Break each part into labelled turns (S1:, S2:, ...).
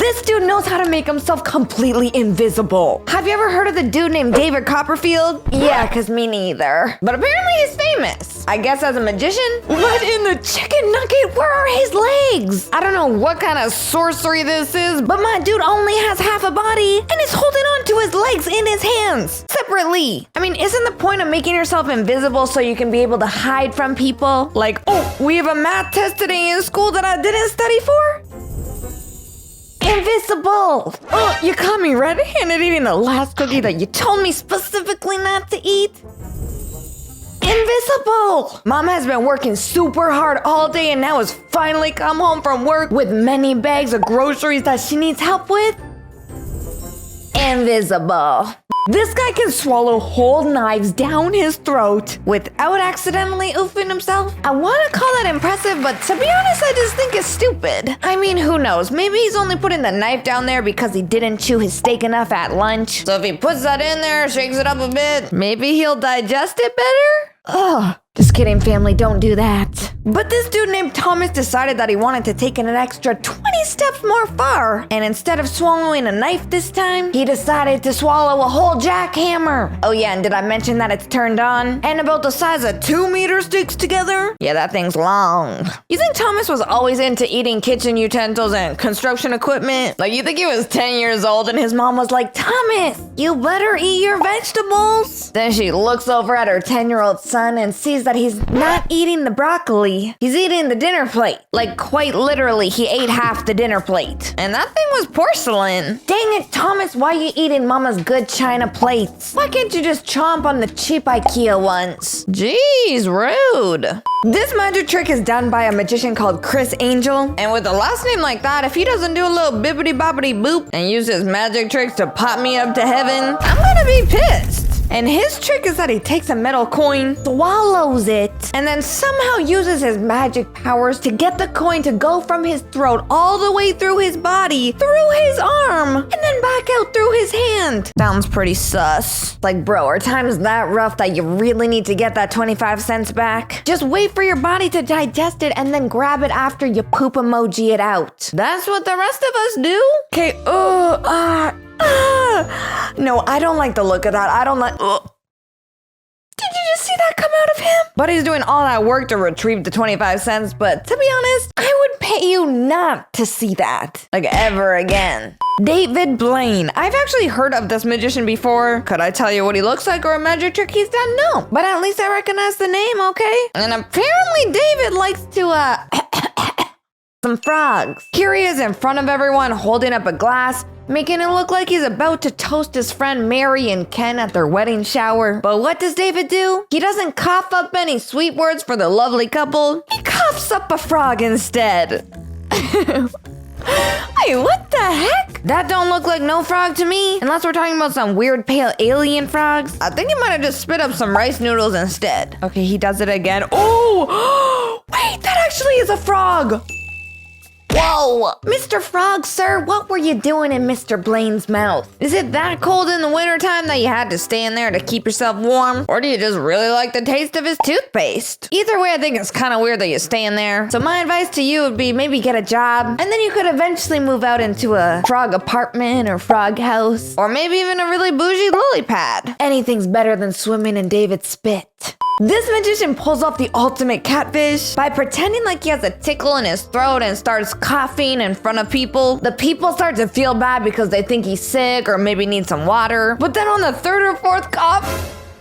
S1: This dude knows how to make himself completely invisible. Have you ever heard of the dude named David Copperfield? Yeah, cause me neither. But apparently he's famous. I guess as a magician? What in the chicken nugget? Where are his legs? I don't know what kind of sorcery this is, but my dude only has half a body and is holding on to his legs in his hands separately. I mean, isn't the point of making yourself invisible so you can be able to hide from people? Like, oh, we have a math test today in school that I didn't study for? Invisible! Oh, you caught me red-handed eating the last cookie that you told me specifically not to eat? Invisible! Mom has been working super hard all day and now has finally come home from work with many bags of groceries that she needs help with. Invisible. This guy can swallow whole knives down his throat without accidentally oofing himself. I want to call that impressive, but to be honest, I just think it's stupid. I mean, who knows? Maybe he's only putting the knife down there because he didn't chew his steak enough at lunch. So if he puts that in there, shakes it up a bit, maybe he'll digest it better? Ugh. Just kidding, family, don't do that. But this dude named Thomas decided that he wanted to take it an extra 20 steps more far. And instead of swallowing a knife this time, he decided to swallow a whole jackhammer. Oh yeah, and did I mention that it's turned on? And about the size of 2 meter sticks together? Yeah, that thing's long. You think Thomas was always into eating kitchen utensils and construction equipment? Like, you think he was 10 years old and his mom was like, Thomas, you better eat your vegetables? Then she looks over at her 10-year-old son and sees that he's not eating the broccoli. He's eating the dinner plate. Like, quite literally, he ate half the dinner plate. And that thing was porcelain. Dang it, Thomas, why are you eating Mama's good china plates? Why can't you just chomp on the cheap IKEA ones? Jeez, rude. This magic trick is done by a magician called Chris Angel. And with a last name like that, if he doesn't do a little bippity boppity boop and use his magic tricks to pop me up to heaven, I'm gonna be pissed. And his trick is that he takes a metal coin, swallows it, and then somehow uses his magic powers to get the coin to go from his throat all the way through his body, through his arm, and then back out through his hand. Sounds pretty sus. Like, bro, are times that rough that you really need to get that 25 cents back? Just wait for your body to digest it and then grab it after you poop emoji it out. That's what the rest of us do? Okay, no, I don't like the look of that. I don't like... Did you just see that come out of him? But he's doing all that work to retrieve the 25 cents, but to be honest, I would pay you not to see that. Like, ever again. David Blaine. I've actually heard of this magician before. Could I tell you what he looks like or a magic trick he's done? No. But at least I recognize the name, okay? And apparently David likes to, some frogs. Here he is in front of everyone holding up a glass, making it look like he's about to toast his friend Mary and Ken at their wedding shower. But what does David do? He doesn't cough up any sweet words for the lovely couple. He coughs up a frog instead. Wait, what the heck? That don't look like no frog to me. Unless we're talking about some weird pale alien frogs. I think he might have just spit up some rice noodles instead. Okay, he does it again. Oh! Wait, that actually is a frog! Whoa! Mr. Frog, sir, what were you doing in Mr. Blaine's mouth? Is it that cold in the wintertime that you had to stay in there to keep yourself warm? Or do you just really like the taste of his toothpaste? Either way, I think it's kind of weird that you stay in there. So my advice to you would be maybe get a job, and then you could eventually move out into a frog apartment or frog house, or maybe even a really bougie lily pad. Anything's better than swimming in David's spit. This magician pulls off the ultimate catfish by pretending like he has a tickle in his throat and starts coughing in front of people. The people start to feel bad because they think he's sick or maybe need some water. But then on the third or fourth cough,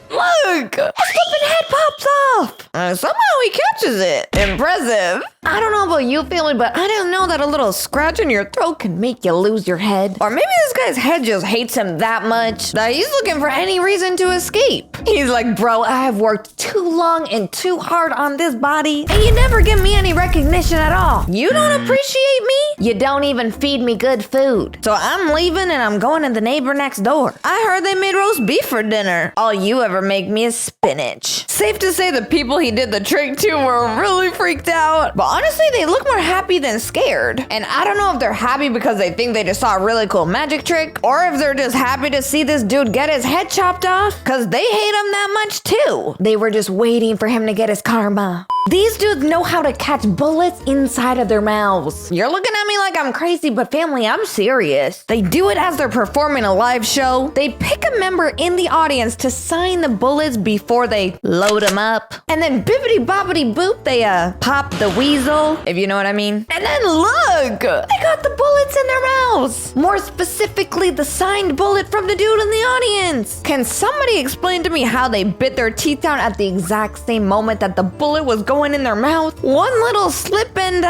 S1: look! His flippin' head pops off! And somehow he catches it. Impressive. I don't know about you, family, but I didn't know that a little scratch in your throat can make you lose your head. Or maybe this guy's head just hates him that much that he's looking for any reason to escape. He's like, bro, I have worked too long and too hard on this body, and you never give me any recognition at all. You don't appreciate me? You don't even feed me good food. So I'm leaving and I'm going to the neighbor next door. I heard they made roast beef for dinner. All you ever make me is spinach. Safe to say the people he did the trick to were really freaked out. But honestly, they look more happy than scared. And I don't know if they're happy because they think they just saw a really cool magic trick, or if they're just happy to see this dude get his head chopped off, because they hate him that much too. They were just waiting for him to get his karma. These dudes know how to catch bullets inside of their mouths. You're looking at me like I'm crazy, but family, I'm serious. They do it as they're performing a live show. They pick a member in the audience to sign the bullets before they load them up. And then bippity boppity boop, they pop the weasel, if you know what I mean. And then look, they got the bullets in their mouths. More specifically, the signed bullet from the dude in the audience. Can somebody explain to me how they bit their teeth down at the exact same moment that the bullet was going in their mouth? One little slip and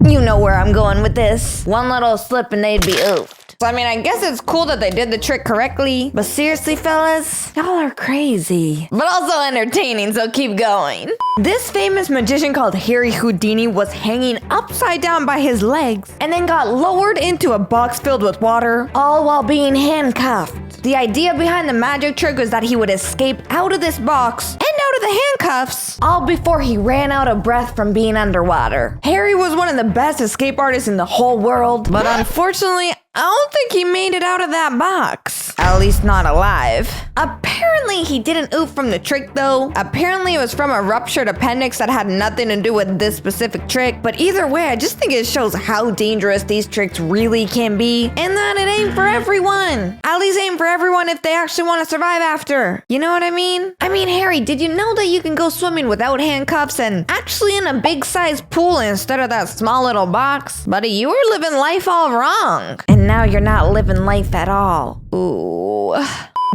S1: you know where I'm going with this. One little slip and they'd be oofed. So I mean, I guess it's cool that they did the trick correctly, but seriously, fellas, y'all are crazy. But also entertaining, so keep going. This famous magician called Harry Houdini was hanging upside down by his legs and then got lowered into a box filled with water, all while being handcuffed. The idea behind the magic trick was that he would escape out of this box and out of the handcuffs, all before he ran out of breath from being underwater. Harry was one of the best escape artists in the whole world, but unfortunately, I don't think he made it out of that box. At least not alive. Apparently he didn't oof from the trick though. Apparently it was from a ruptured appendix that had nothing to do with this specific trick. But either way, I just think it shows how dangerous these tricks really can be. And that it ain't for everyone. At least ain't for everyone if they actually want to survive after. You know what I mean? I mean, Harry, did you know that you can go swimming without handcuffs and actually in a big size pool instead of that small little box? Buddy, you were living life all wrong. And now you're not living life at all. Ooh.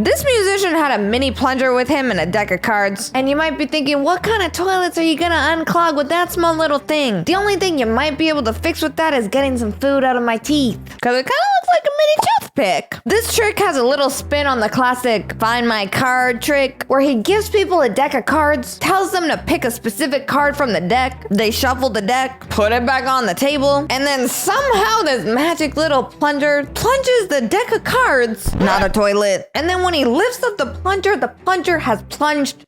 S1: This musician had a mini plunger with him and a deck of cards. And you might be thinking, what kind of toilets are you gonna unclog with that small little thing? The only thing you might be able to fix with that is getting some food out of my teeth. Cause it kinda looks like a mini toothpick. This trick has a little spin on the classic find my card trick, where he gives people a deck of cards, tells them to pick a specific card from the deck, they shuffle the deck, put it back on the table, and then somehow this magic little plunger plunges the deck of cards, not a toilet, and then when he lifts up the plunger has plunged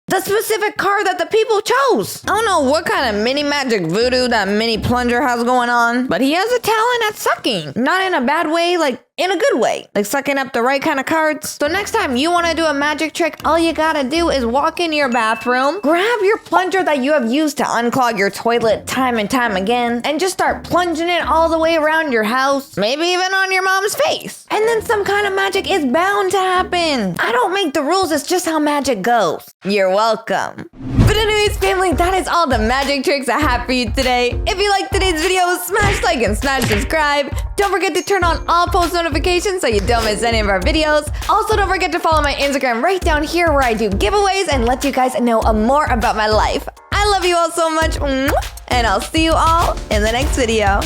S1: the specific card that the people chose. I don't know what kind of mini magic voodoo that mini plunger has going on, but he has a talent at sucking. Not in a bad way, like in a good way. Like sucking up the right kind of cards. So next time you want to do a magic trick, all you gotta do is walk into your bathroom, grab your plunger that you have used to unclog your toilet time and time again, and just start plunging it all the way around your house, maybe even on your mom's face. And then some kind of magic is bound to happen. I don't make the rules, it's just how magic goes. You're welcome. But anyways, family, that is all the magic tricks I have for you today. If you liked today's video, smash like and smash subscribe. Don't forget to turn on all post notifications so you don't miss any of our videos. Also, don't forget to follow my Instagram right down here where I do giveaways and let you guys know more about my life. I love you all so much, and I'll see you all in the next video.